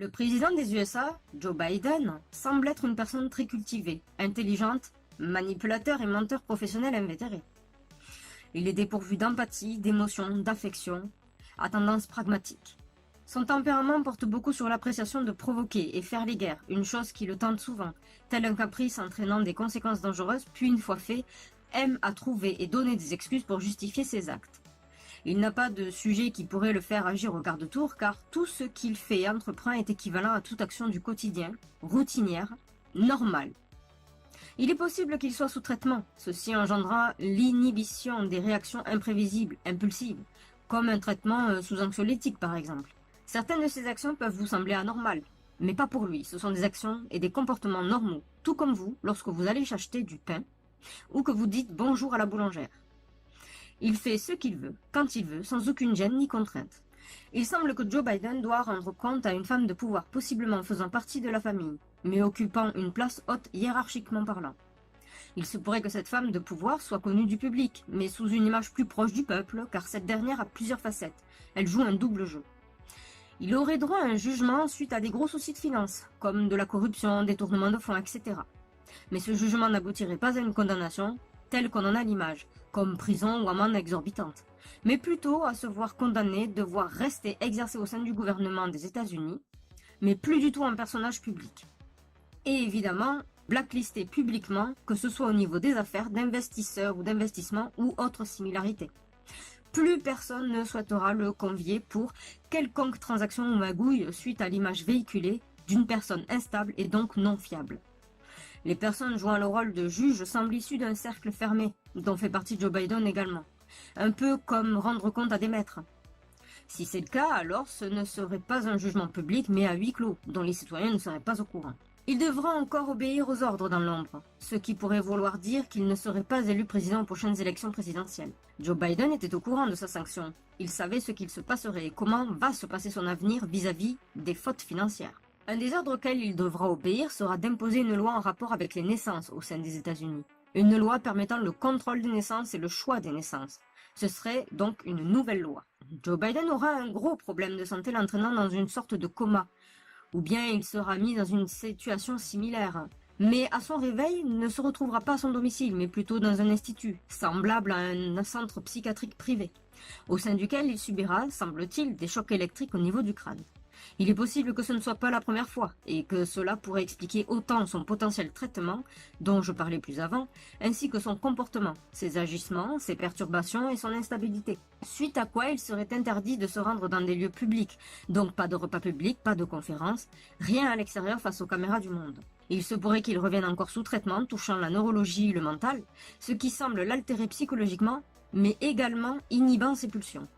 Le président des USA, Joe Biden, semble être une personne très cultivée, intelligente, manipulateur et menteur professionnel invétéré. Il est dépourvu d'empathie, d'émotion, d'affection, à tendance pragmatique. Son tempérament porte beaucoup sur l'appréciation de provoquer et faire les guerres, une chose qui le tente souvent, tel un caprice entraînant des conséquences dangereuses, puis une fois fait, aime à trouver et donner des excuses pour justifier ses actes. Il n'a pas de sujet qui pourrait le faire agir au quart de tour, car tout ce qu'il fait et entreprend est équivalent à toute action du quotidien, routinière, normale. Il est possible qu'il soit sous traitement, ceci engendrera l'inhibition des réactions imprévisibles, impulsives, comme un traitement sous anxiolytique par exemple. Certaines de ces actions peuvent vous sembler anormales, mais pas pour lui, ce sont des actions et des comportements normaux, tout comme vous lorsque vous allez acheter du pain, ou que vous dites bonjour à la boulangère. Il fait ce qu'il veut, quand il veut, sans aucune gêne ni contrainte. Il semble que Joe Biden doit rendre compte à une femme de pouvoir possiblement faisant partie de la famille, mais occupant une place haute hiérarchiquement parlant. Il se pourrait que cette femme de pouvoir soit connue du public, mais sous une image plus proche du peuple, car cette dernière a plusieurs facettes. Elle joue un double jeu. Il aurait droit à un jugement suite à des gros soucis de finances, comme de la corruption, détournement de fonds, etc. Mais ce jugement n'aboutirait pas à une condamnation, telle qu'on en a l'image, comme prison ou amende exorbitante, mais plutôt à se voir condamné, devoir rester exercé au sein du gouvernement des États-Unis, mais plus du tout en personnage public. Et évidemment, blacklisté publiquement, que ce soit au niveau des affaires, d'investisseurs ou d'investissements ou autres similarités. Plus personne ne souhaitera le convier pour quelconque transaction ou magouille suite à l'image véhiculée d'une personne instable et donc non fiable. Les personnes jouant le rôle de juge semblent issues d'un cercle fermé, dont fait partie Joe Biden également. Un peu comme rendre compte à des maîtres. Si c'est le cas, alors ce ne serait pas un jugement public, mais à huis clos, dont les citoyens ne seraient pas au courant. Il devra encore obéir aux ordres dans l'ombre, ce qui pourrait vouloir dire qu'il ne serait pas élu président aux prochaines élections présidentielles. Joe Biden était au courant de sa sanction. Il savait ce qu'il se passerait et comment va se passer son avenir vis-à-vis des fautes financières. Un des ordres auxquels il devra obéir sera d'imposer une loi en rapport avec les naissances au sein des États-Unis. Une loi permettant le contrôle des naissances et le choix des naissances. Ce serait donc une nouvelle loi. Joe Biden aura un gros problème de santé l'entraînant dans une sorte de coma, ou bien il sera mis dans une situation similaire. Mais à son réveil, il ne se retrouvera pas à son domicile, mais plutôt dans un institut, semblable à un centre psychiatrique privé, au sein duquel il subira, semble-t-il, des chocs électriques au niveau du crâne. Il est possible que ce ne soit pas la première fois, et que cela pourrait expliquer autant son potentiel traitement, dont je parlais plus avant, ainsi que son comportement, ses agissements, ses perturbations et son instabilité. Suite à quoi il serait interdit de se rendre dans des lieux publics, donc pas de repas publics, pas de conférences, rien à l'extérieur face aux caméras du monde. Il se pourrait qu'il revienne encore sous traitement touchant la neurologie et le mental, ce qui semble l'altérer psychologiquement, mais également inhibant ses pulsions.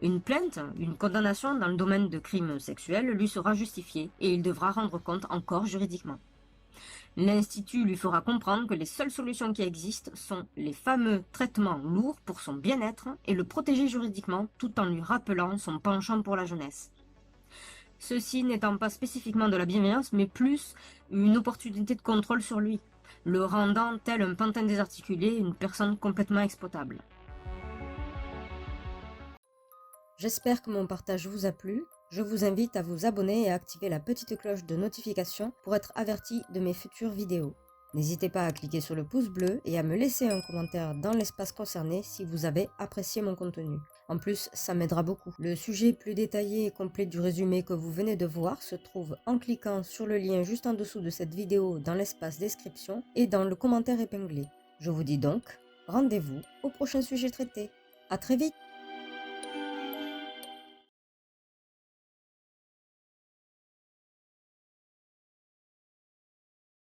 Une plainte, une condamnation dans le domaine de crimes sexuels lui sera justifiée et il devra rendre compte encore juridiquement. L'Institut lui fera comprendre que les seules solutions qui existent sont les fameux traitements lourds pour son bien-être et le protéger juridiquement tout en lui rappelant son penchant pour la jeunesse. Ceci n'étant pas spécifiquement de la bienveillance mais plus une opportunité de contrôle sur lui, le rendant tel un pantin désarticulé, une personne complètement exploitable. J'espère que mon partage vous a plu. Je vous invite à vous abonner et à activer la petite cloche de notification pour être averti de mes futures vidéos. N'hésitez pas à cliquer sur le pouce bleu et à me laisser un commentaire dans l'espace concerné si vous avez apprécié mon contenu. En plus, ça m'aidera beaucoup. Le sujet plus détaillé et complet du résumé que vous venez de voir se trouve en cliquant sur le lien juste en dessous de cette vidéo dans l'espace description et dans le commentaire épinglé. Je vous dis donc, rendez-vous au prochain sujet traité. À très vite!